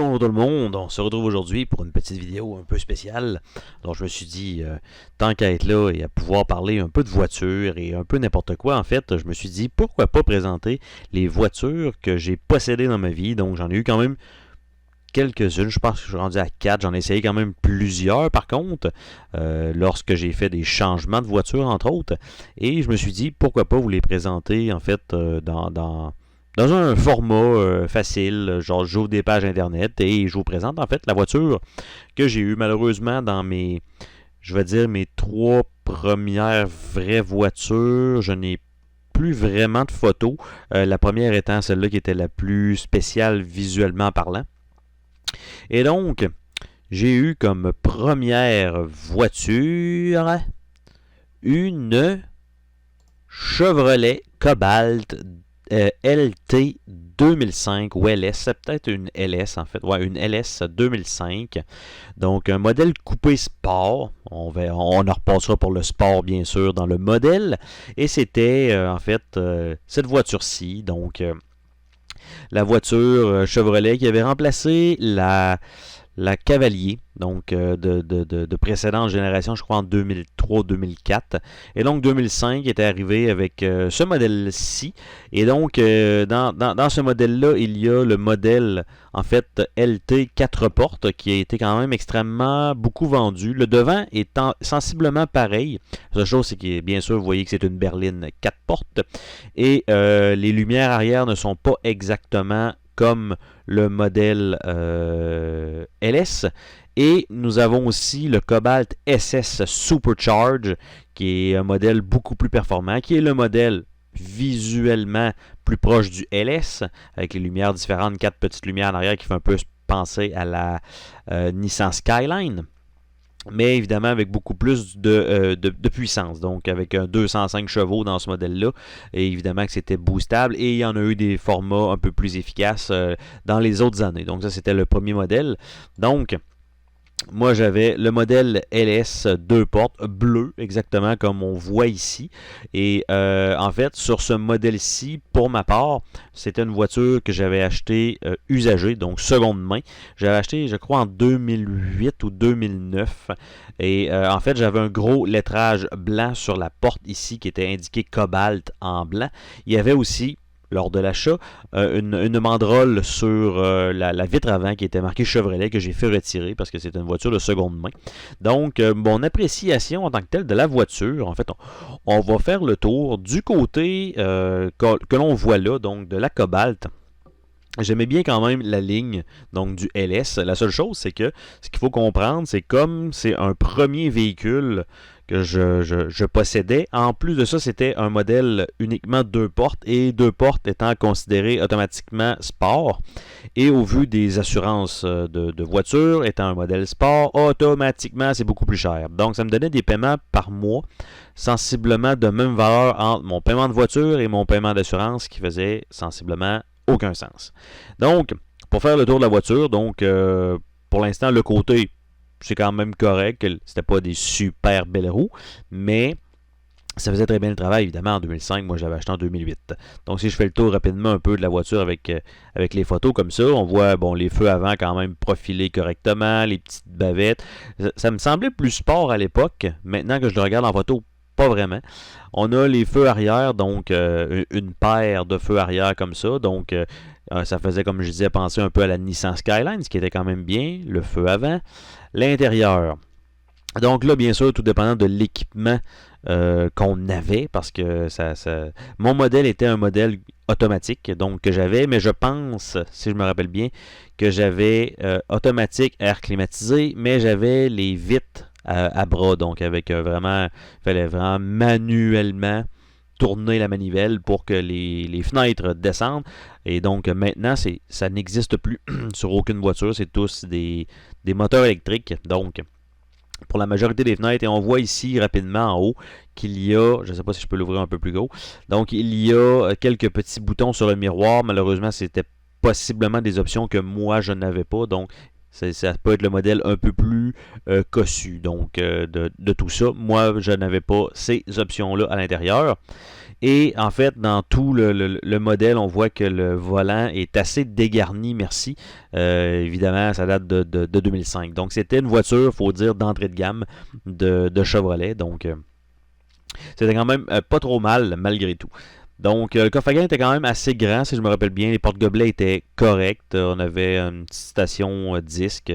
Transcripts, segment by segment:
Bonjour tout le monde, on se retrouve aujourd'hui pour une petite vidéo un peu spéciale. Donc je me suis dit, tant qu'à être là et à pouvoir parler un peu de voitures et un peu n'importe quoi, en fait, je me suis dit pourquoi pas présenter les voitures que j'ai possédées dans ma vie. Donc j'en ai eu quand même quelques-unes, je pense que je suis rendu à 4, j'en ai essayé quand même plusieurs par contre, lorsque j'ai fait des changements de voiture entre autres. Et je me suis dit pourquoi pas vous les présenter en fait dans un format facile, genre j'ouvre des pages internet et je vous présente en fait la voiture que j'ai eue malheureusement dans je vais dire mes 3 premières vraies voitures. Je n'ai plus vraiment de photos. La première étant celle-là qui était la plus spéciale visuellement parlant. Et donc, j'ai eu comme première voiture une Chevrolet Cobalt LT 2005 ou LS, c'est peut-être une LS en fait, ouais, une LS 2005. Donc un modèle coupé sport, on en repassera pour le sport bien sûr dans le modèle. Et c'était en fait cette voiture-ci, donc la voiture Chevrolet qui avait remplacé la Cavalier, donc de précédente génération, je crois en 2003-2004. Et donc 2005 était arrivé avec ce modèle-ci. Et donc dans ce modèle-là, il y a le modèle en fait LT 4 portes qui a été quand même extrêmement beaucoup vendu. Le devant est sensiblement pareil. La seule chose, c'est que bien sûr, vous voyez que c'est une berline 4 portes. Et les lumières arrière ne sont pas exactement comme le modèle LS. Et nous avons aussi le Cobalt SS Supercharge, qui est un modèle beaucoup plus performant, qui est le modèle visuellement plus proche du LS, avec les lumières différentes, 4 petites lumières en arrière qui font un peu penser à la Nissan Skyline. Mais évidemment avec beaucoup plus de puissance, donc avec un 205 chevaux dans ce modèle-là, et évidemment que c'était boostable, et il y en a eu des formats un peu plus efficaces dans les autres années. Donc ça c'était le premier modèle. Donc moi, j'avais le modèle LS 2 portes bleu, exactement comme on voit ici. Et en fait, sur ce modèle-ci, pour ma part, c'était une voiture que j'avais achetée usagée, donc seconde main. J'avais acheté, je crois, en 2008 ou 2009. Et en fait, j'avais un gros lettrage blanc sur la porte ici qui était indiqué Cobalt en blanc. Il y avait aussi lors de l'achat, une banderole sur la vitre avant qui était marquée Chevrolet que j'ai fait retirer parce que c'est une voiture de seconde main. Donc, mon appréciation en tant que telle de la voiture, en fait, on va faire le tour du côté que l'on voit là, donc de la Cobalt. J'aimais bien quand même la ligne donc du LS. La seule chose, c'est que ce qu'il faut comprendre, c'est comme c'est un premier véhicule que je possédais. En plus de ça, c'était un modèle uniquement 2 portes et 2 portes étant considéré automatiquement sport. Et au vu des assurances de voiture, étant un modèle sport, automatiquement c'est beaucoup plus cher. Donc ça me donnait des paiements par mois sensiblement de même valeur entre mon paiement de voiture et mon paiement d'assurance qui faisait sensiblement aucun sens. Donc, pour faire le tour de la voiture, donc pour l'instant, le côté, c'est quand même correct. C'était pas des super belles roues, mais ça faisait très bien le travail, évidemment, en 2005. Moi, je l'avais acheté en 2008. Donc, si je fais le tour rapidement un peu de la voiture avec les photos comme ça, on voit bon, les feux avant quand même profilés correctement, les petites bavettes. Ça me semblait plus sport à l'époque. Maintenant que je le regarde en photo, pas vraiment. On a les feux arrière, donc une paire de feux arrière comme ça. Donc, ça faisait, comme je disais, penser un peu à la Nissan Skyline, ce qui était quand même bien. Le feu avant. L'intérieur. Donc là, bien sûr, tout dépendant de l'équipement qu'on avait, parce que mon modèle était un modèle automatique, donc que j'avais, mais je pense, si je me rappelle bien, que j'avais automatique air climatisé, mais j'avais les vitres à bras, donc avec vraiment, il fallait vraiment manuellement tourner la manivelle pour que les fenêtres descendent. Et donc maintenant, ça n'existe plus sur aucune voiture, c'est tous des moteurs électriques. Donc, pour la majorité des fenêtres, et on voit ici rapidement en haut qu'il y a, je ne sais pas si je peux l'ouvrir un peu plus gros, donc il y a quelques petits boutons sur le miroir. Malheureusement, c'était possiblement des options que moi je n'avais pas, donc ça peut être le modèle un peu plus cossu donc de tout ça. Moi, je n'avais pas ces options-là à l'intérieur. Et en fait, dans tout le modèle, on voit que le volant est assez dégarni, merci. Évidemment, ça date de 2005. Donc, c'était une voiture, il faut dire, d'entrée de gamme de Chevrolet. Donc, c'était quand même pas trop mal, malgré tout. Donc, le coffre à gants était quand même assez grand, si je me rappelle bien. Les porte-gobelets étaient corrects. On avait une petite station disque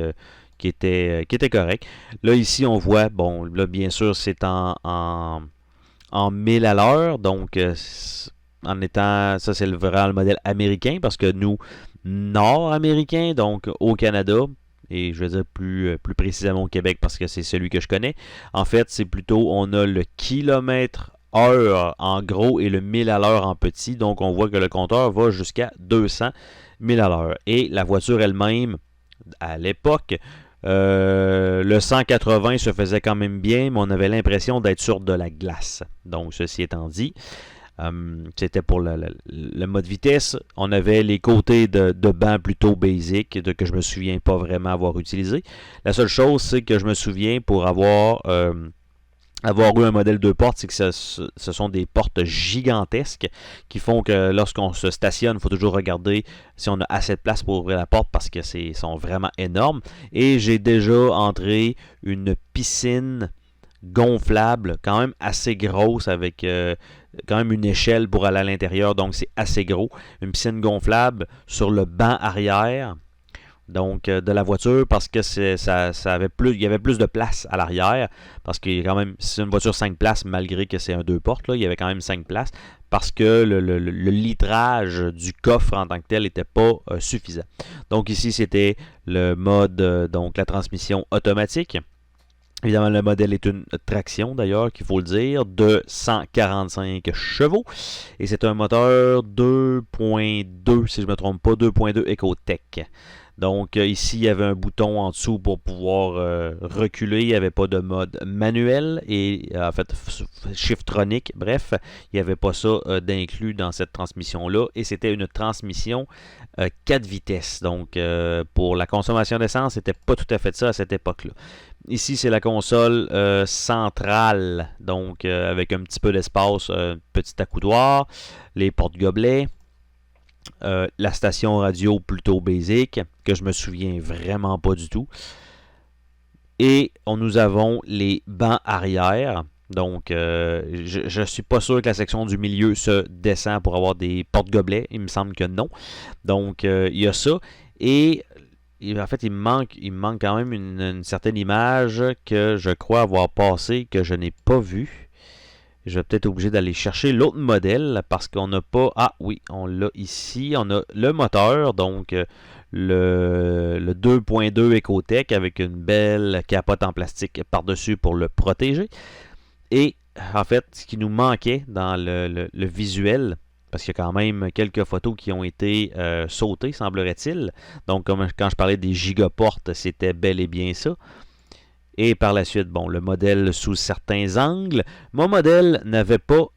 qui était correcte. Là, ici, on voit, bon, là, bien sûr, c'est en 1000 à l'heure. Donc, en étant, ça c'est vraiment le modèle américain parce que nous, nord-américains, donc au Canada, et je vais dire plus précisément au Québec parce que c'est celui que je connais, en fait, c'est plutôt, on a le kilomètre heure en gros et le 1000 à l'heure en petit. Donc, on voit que le compteur va jusqu'à 200 000 à l'heure. Et la voiture elle-même, à l'époque, le 180 se faisait quand même bien, mais on avait l'impression d'être sur de la glace. Donc, ceci étant dit, c'était pour le mode vitesse. On avait les côtés de banc plutôt basic, que je me souviens pas vraiment avoir utilisé. La seule chose, c'est que je me souviens pour avoir eu un modèle 2 portes, c'est que ce sont des portes gigantesques qui font que lorsqu'on se stationne, il faut toujours regarder si on a assez de place pour ouvrir la porte parce que sont vraiment énormes. Et j'ai déjà entré une piscine gonflable, quand même assez grosse, avec quand même une échelle pour aller à l'intérieur, donc c'est assez gros. Une piscine gonflable sur le banc arrière. Donc, de la voiture, parce que ça avait il y avait plus de place à l'arrière, parce qu'il y a quand même, c'est une voiture 5 places, malgré que c'est un 2 portes, là, il y avait quand même 5 places, parce que le litrage du coffre en tant que tel n'était pas suffisant. Donc ici, c'était le mode, donc la transmission automatique. Évidemment, le modèle est une traction, d'ailleurs, qu'il faut le dire, de 145 chevaux. Et c'est un moteur 2.2, si je ne me trompe pas, 2.2 EcoTech. Donc ici, il y avait un bouton en dessous pour pouvoir reculer. Il n'y avait pas de mode manuel et en fait shiftronique. Bref, il n'y avait pas ça d'inclus dans cette transmission-là. Et c'était une transmission 4 vitesses. Donc pour la consommation d'essence, c'était pas tout à fait ça à cette époque-là. Ici, c'est la console centrale, donc avec un petit peu d'espace, petit accoudoir, les porte-gobelets. La station radio plutôt basique, que je me souviens vraiment pas du tout. Et nous avons les bancs arrière. Donc, je ne suis pas sûr que la section du milieu se descend pour avoir des porte-gobelets. Il me semble que non. Donc, il y a ça. Et en fait, il me manque quand même une certaine image que je crois avoir passée, que je n'ai pas vue. Je vais peut-être être obligé d'aller chercher l'autre modèle parce qu'on n'a pas... Ah oui, on l'a ici. On a le moteur, donc le 2.2 EcoTech avec une belle capote en plastique par-dessus pour le protéger. Et en fait, ce qui nous manquait dans le visuel, parce qu'il y a quand même quelques photos qui ont été sautées, semblerait-il. Donc, comme quand je parlais des gigaportes, c'était bel et bien ça. Et par la suite, bon, le modèle sous certains angles. Mon modèle n'avait pas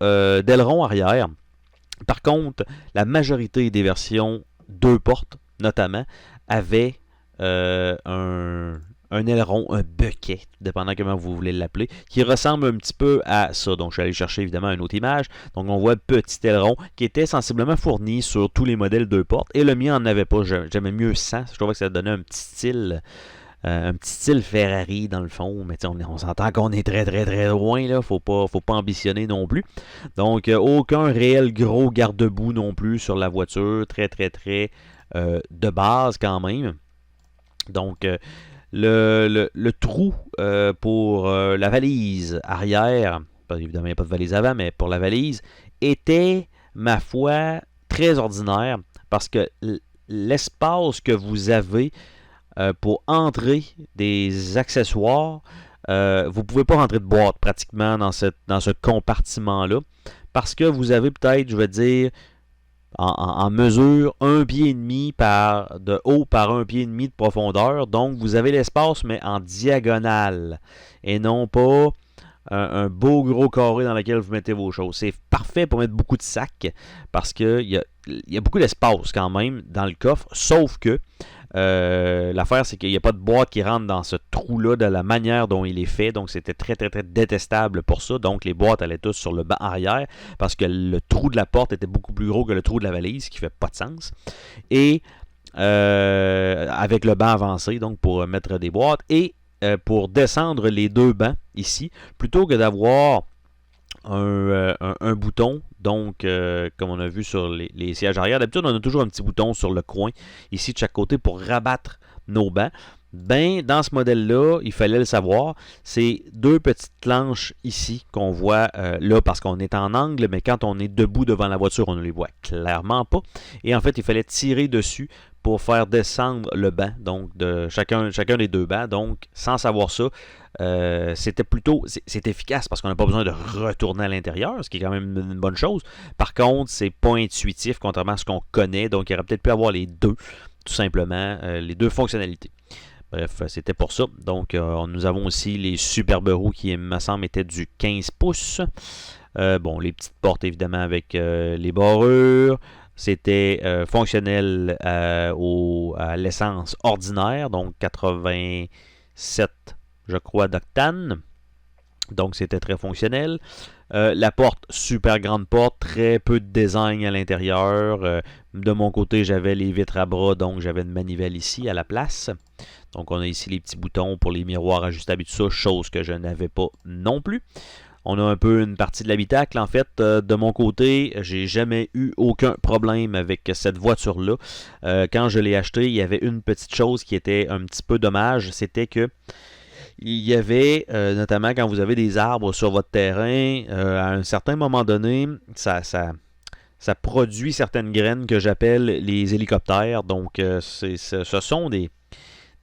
d'aileron arrière. Par contre, la majorité des versions 2 portes, notamment, avaient un aileron, un bucket, dépendant comment vous voulez l'appeler, qui ressemble un petit peu à ça. Donc, je suis allé chercher évidemment une autre image. Donc, on voit le petit aileron qui était sensiblement fourni sur tous les modèles 2 portes. Et le mien n'en avait pas. J'aimais mieux ça. Je trouvais que ça donnait un petit style Ferrari dans le fond, mais on s'entend qu'on est très très très loin, là. Faut pas ambitionner non plus. Donc aucun réel gros garde-boue non plus sur la voiture, très très très de base quand même. Donc le trou pour la valise arrière, évidemment il n'y a pas de valise avant, mais pour la valise, était, ma foi, très ordinaire parce que l'espace que vous avez pour entrer des accessoires, vous ne pouvez pas rentrer de boîte pratiquement dans ce compartiment-là, parce que vous avez peut-être, je vais dire, en mesure, 1,5 pied de haut par 1,5 pied de profondeur. Donc, vous avez l'espace, mais en diagonale, et non pas beau gros carré dans lequel vous mettez vos choses. C'est parfait pour mettre beaucoup de sacs, parce que il y a beaucoup d'espace quand même dans le coffre, sauf que l'affaire, c'est qu'il n'y a pas de boîte qui rentre dans ce trou-là de la manière dont il est fait. Donc, c'était très, très, très détestable pour ça. Donc, les boîtes allaient tous sur le banc arrière parce que le trou de la porte était beaucoup plus gros que le trou de la valise, ce qui fait pas de sens. Et avec le banc avancé, donc pour mettre des boîtes. Et pour descendre les deux bancs ici, plutôt que d'avoir un bouton, donc comme on a vu sur les sièges arrière, d'habitude on a toujours un petit bouton sur le coin, ici de chaque côté pour rabattre nos bancs. Ben, dans ce modèle-là, il fallait le savoir, c'est deux petites planches ici qu'on voit là parce qu'on est en angle, mais quand on est debout devant la voiture, on ne les voit clairement pas. Et en fait, il fallait tirer dessus pour faire descendre le banc, donc de chacun des deux bancs. Donc, sans savoir ça, c'était plutôt, c'est efficace parce qu'on n'a pas besoin de retourner à l'intérieur, ce qui est quand même une bonne chose. Par contre, c'est pas intuitif, contrairement à ce qu'on connaît, donc il aurait peut-être pu avoir les deux, tout simplement, les deux fonctionnalités. Bref, c'était pour ça. Donc, nous avons aussi les superbes roues qui, me semble, étaient du 15 pouces. Bon, les petites portes, évidemment, avec les barrures. C'était fonctionnel à l'essence ordinaire, donc 87, je crois, d'octane. Donc, c'était très fonctionnel. La porte, super grande porte, très peu de design à l'intérieur. De mon côté, j'avais les vitres à bras, donc j'avais une manivelle ici à la place. Donc, on a ici les petits boutons pour les miroirs ajustables et tout ça, chose que je n'avais pas non plus. On a un peu une partie de l'habitacle. En fait, de mon côté, j'ai jamais eu aucun problème avec cette voiture-là. Quand je l'ai achetée, il y avait une petite chose qui était un petit peu dommage, c'était que il y avait, notamment quand vous avez des arbres sur votre terrain, à un certain moment donné, ça produit certaines graines que j'appelle les hélicoptères. Donc, ce sont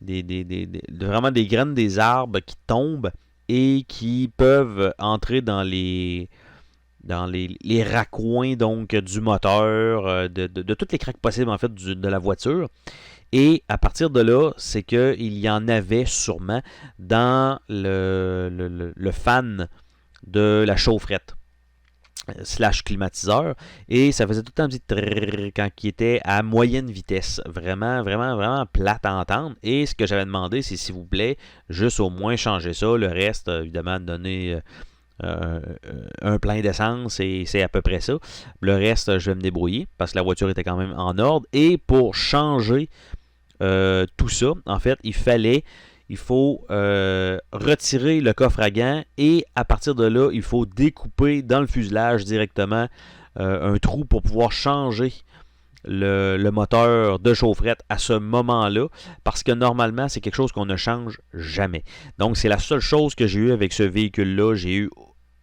vraiment des graines des arbres qui tombent et qui peuvent entrer dans les raccoins donc, du moteur, de toutes les craques possibles en fait de la voiture. Et à partir de là, c'est qu'il y en avait sûrement dans le fan de la chaufferette slash climatiseur, et ça faisait tout le temps un petit trrr quand il était à moyenne vitesse. Vraiment, vraiment, vraiment plate à entendre. Et ce que j'avais demandé, c'est s'il vous plaît, juste au moins changer ça. Le reste, évidemment, donner un plein d'essence, et c'est à peu près ça. Le reste, je vais me débrouiller, parce que la voiture était quand même en ordre. Et pour changer tout ça, en fait, il faut retirer le coffre à gants et à partir de là, il faut découper dans le fuselage directement un trou pour pouvoir changer le moteur de chaufferette à ce moment-là, parce que normalement, c'est quelque chose qu'on ne change jamais. Donc, c'est la seule chose que j'ai eu avec ce véhicule-là. J'ai eu,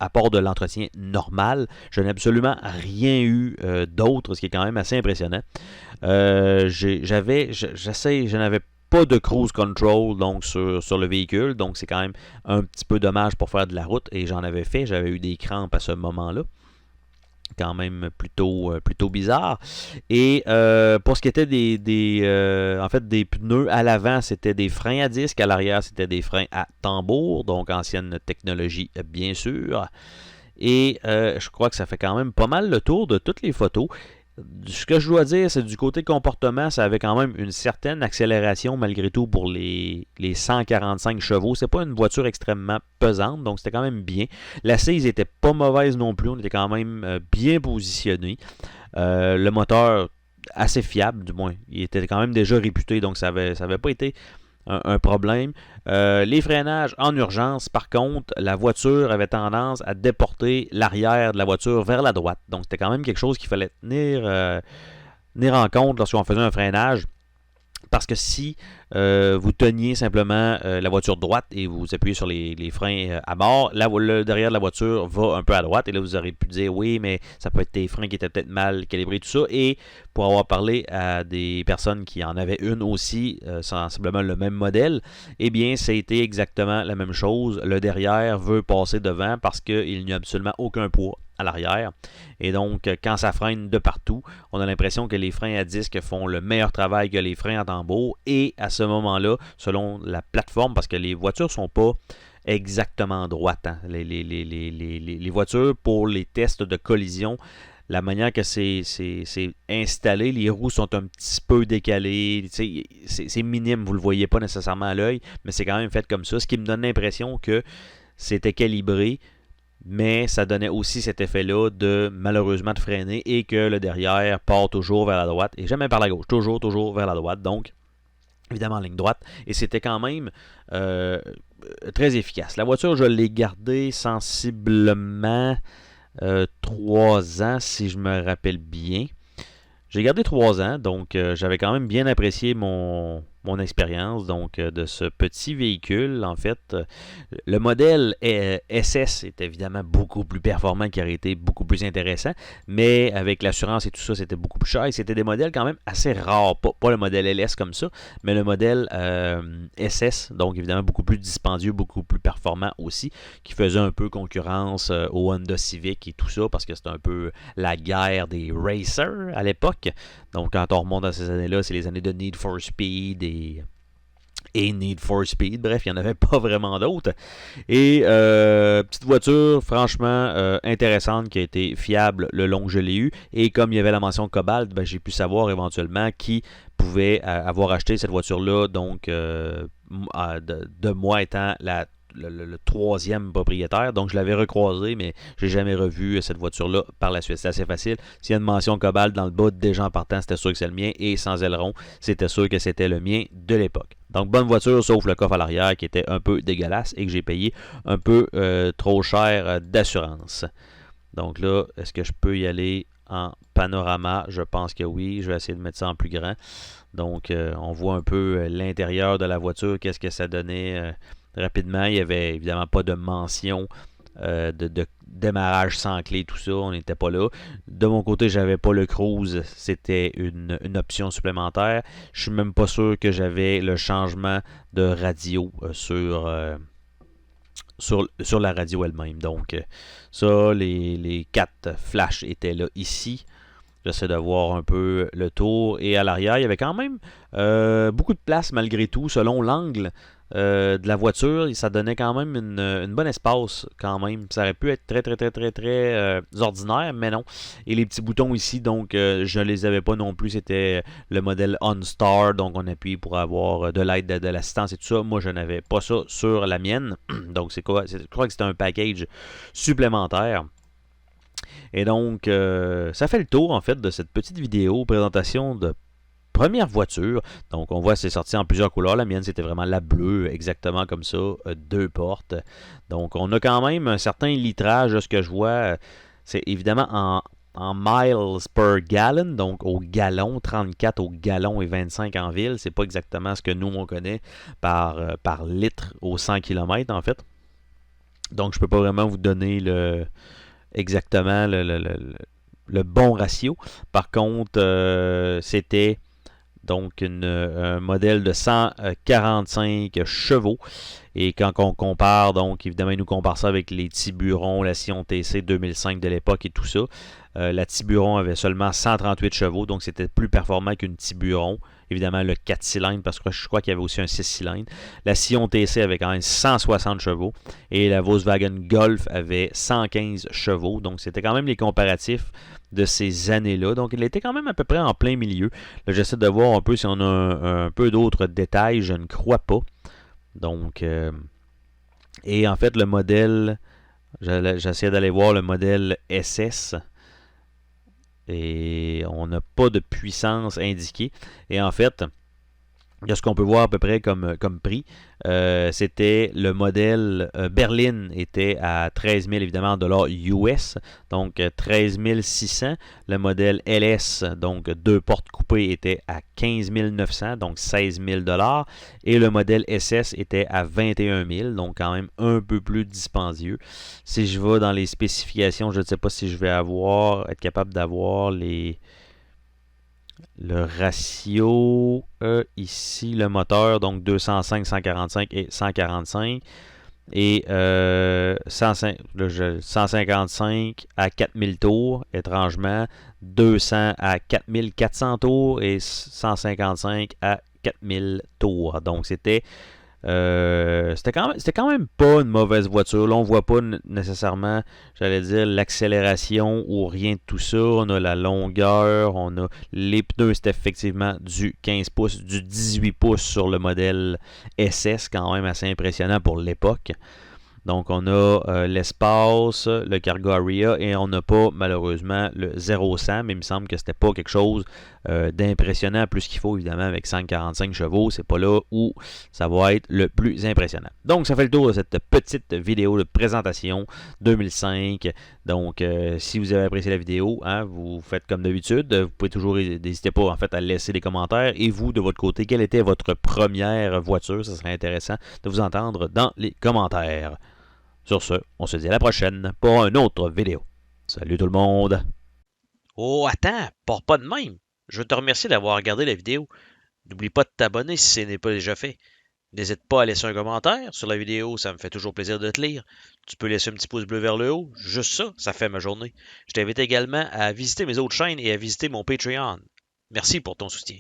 à part de l'entretien normal, je n'ai absolument rien eu d'autre, ce qui est quand même assez impressionnant. Je n'avais pas de cruise control donc sur le véhicule, donc c'est quand même un petit peu dommage pour faire de la route, et j'en avais fait, j'avais eu des crampes à ce moment-là. Quand même plutôt bizarre. Et pour ce qui était en fait des pneus à l'avant, c'était des freins à disque. À l'arrière, c'était des freins à tambour, donc ancienne technologie bien sûr. Et je crois que ça fait quand même pas mal le tour de toutes les photos. Ce que je dois dire, c'est du côté comportement, ça avait quand même une certaine accélération malgré tout pour les 145 chevaux. C'est pas une voiture extrêmement pesante, donc c'était quand même bien. L'assise était pas mauvaise non plus, on était quand même bien positionné. Le moteur assez fiable, du moins. Il était quand même déjà réputé, donc ça avait pas été un problème. Les freinages en urgence, par contre, la voiture avait tendance à déporter l'arrière de la voiture vers la droite. Donc, c'était quand même quelque chose qu'il fallait tenir en compte lorsqu'on faisait un freinage. Parce que si vous teniez simplement la voiture droite et vous appuyez sur les freins à mort, le derrière de la voiture va un peu à droite. Et là, vous aurez pu dire, oui, mais ça peut être tes freins qui étaient peut-être mal calibrés, tout ça. Et pour avoir parlé à des personnes qui en avaient une aussi, sensiblement le même modèle, eh bien, ça a été exactement la même chose. Le derrière veut passer devant parce qu'il n'y a absolument aucun poids à l'arrière. Et donc, quand ça freine de partout, on a l'impression que les freins à disque font le meilleur travail que les freins à tambour. Et à ce moment-là, selon la plateforme, parce que les voitures ne sont pas exactement droites. Hein. Les voitures, pour les tests de collision, la manière que c'est installé, les roues sont un petit peu décalées, c'est minime, vous le voyez pas nécessairement à l'œil, mais c'est quand même fait comme ça, ce qui me donne l'impression que c'était calibré, mais ça donnait aussi cet effet-là de malheureusement de freiner et que le derrière part toujours vers la droite et jamais par la gauche, toujours vers la droite, donc évidemment en ligne droite, et c'était quand même très efficace. La voiture, je l'ai gardée sensiblement 3 ans, si je me rappelle bien. J'ai gardé 3 ans, donc j'avais quand même bien apprécié mon expérience de ce petit véhicule. En fait, le modèle SS est évidemment beaucoup plus performant, qui aurait été beaucoup plus intéressant, mais avec l'assurance et tout ça, c'était beaucoup plus cher. Et c'était des modèles quand même assez rares, pas le modèle LS comme ça, mais le modèle SS, donc évidemment beaucoup plus dispendieux, beaucoup plus performant aussi, qui faisait un peu concurrence au Honda Civic et tout ça, parce que c'était un peu la guerre des racers à l'époque. Donc quand on remonte à ces années-là, c'est les années de Need for Speed et Need for Speed. Bref, il n'y en avait pas vraiment d'autres. Et petite voiture, franchement intéressante, qui a été fiable le long que je l'ai eu. Et comme il y avait la mention Cobalt, ben, j'ai pu savoir éventuellement qui pouvait avoir acheté cette voiture-là. Donc, de moi étant le troisième propriétaire. Donc, je l'avais recroisé, mais je n'ai jamais revu cette voiture-là par la suite. C'est assez facile. S'il y a une mention Cobalt dans le bas, déjà en partant, c'était sûr que c'est le mien. Et sans aileron, c'était sûr que c'était le mien de l'époque. Donc, bonne voiture, sauf le coffre à l'arrière qui était un peu dégueulasse et que j'ai payé un peu trop cher d'assurance. Donc là, est-ce que je peux y aller en panorama? Je pense que oui. Je vais essayer de mettre ça en plus grand. Donc, on voit un peu l'intérieur de la voiture, qu'est-ce que ça donnait rapidement. Il n'y avait évidemment pas de mention de démarrage sans clé, tout ça, on n'était pas là. De mon côté, j'avais pas le cruise, c'était une option supplémentaire. Je suis même pas sûr que j'avais le changement de radio sur la radio elle-même. Donc, ça, les 4 flashs étaient là ici. J'essaie de voir un peu le tour. Et à l'arrière, il y avait quand même beaucoup de place malgré tout, selon l'angle de la voiture. Ça donnait quand même une bonne espace quand même. Ça aurait pu être très ordinaire, mais non. Et les petits boutons ici, donc je ne les avais pas non plus. C'était le modèle OnStar, donc on appuie pour avoir de l'aide de l'assistance et tout ça. Moi, je n'avais pas ça sur la mienne. Donc, je crois que c'était un package supplémentaire. Et donc, ça fait le tour en fait de cette petite vidéo présentation de première voiture. Donc, on voit c'est sorti en plusieurs couleurs. La mienne, c'était vraiment la bleue, exactement comme ça, 2 portes. Donc, on a quand même un certain litrage, ce que je vois. C'est évidemment en miles per gallon, donc au gallon, 34 au gallon et 25 en ville. C'est pas exactement ce que nous, on connaît par litre au 100 km, en fait. Donc, je peux pas vraiment vous donner exactement le bon ratio. Par contre, c'était donc un modèle de 145 chevaux. Et quand on compare, donc évidemment, il nous compare ça avec les Tiburon, la Sion TC 2005 de l'époque et tout ça. La Tiburon avait seulement 138 chevaux, donc c'était plus performant qu'une Tiburon. Évidemment, le 4 cylindres, parce que je crois qu'il y avait aussi un 6 cylindres. La Sion TC avait quand même 160 chevaux. Et la Volkswagen Golf avait 115 chevaux. Donc, c'était quand même les comparatifs de ces années-là. Donc, il était quand même à peu près en plein milieu. Là, j'essaie de voir un peu si on a un peu d'autres détails. Je ne crois pas. Donc, et en fait, le modèle, j'essaie d'aller voir le modèle SS. Et on n'a pas de puissance indiquée. Et en fait, ce qu'on peut voir à peu près comme prix, c'était le modèle Berlin était à 13 000 évidemment dollars US, donc 13 600. Le modèle LS, donc 2 portes coupées, était à 15 900, donc 16 000 dollars. Et le modèle SS était à 21 000, donc quand même un peu plus dispendieux. Si je vais dans les spécifications, je ne sais pas si je vais être capable d'avoir le ratio, ici, le moteur, donc 205, 145 et 145. Et 155 à 4000 tours, étrangement. 200 à 4400 tours et 155 à 4000 tours. Donc, c'était C'était quand même pas une mauvaise voiture. Là, on voit pas nécessairement, j'allais dire, l'accélération ou rien de tout ça. On a la longueur, on a les pneus, c'est effectivement du 15 pouces, du 18 pouces sur le modèle SS, quand même assez impressionnant pour l'époque. Donc, on a l'espace, le cargo area et on n'a pas, malheureusement, le 0-100, mais il me semble que c'était pas quelque chose d'impressionnant, plus qu'il faut, évidemment, avec 145 chevaux. C'est pas là où ça va être le plus impressionnant. Donc, ça fait le tour de cette petite vidéo de présentation 2005. Donc, si vous avez apprécié la vidéo, hein, vous faites comme d'habitude. Vous pouvez toujours, n'hésitez pas, en fait, à laisser des commentaires. Et vous, de votre côté, quelle était votre première voiture? Ça serait intéressant de vous entendre dans les commentaires. Sur ce, on se dit à la prochaine pour une autre vidéo. Salut tout le monde! Oh, attends, pars pas de même! Je veux te remercier d'avoir regardé la vidéo. N'oublie pas de t'abonner si ce n'est pas déjà fait. N'hésite pas à laisser un commentaire sur la vidéo, ça me fait toujours plaisir de te lire. Tu peux laisser un petit pouce bleu vers le haut, juste ça, ça fait ma journée. Je t'invite également à visiter mes autres chaînes et à visiter mon Patreon. Merci pour ton soutien.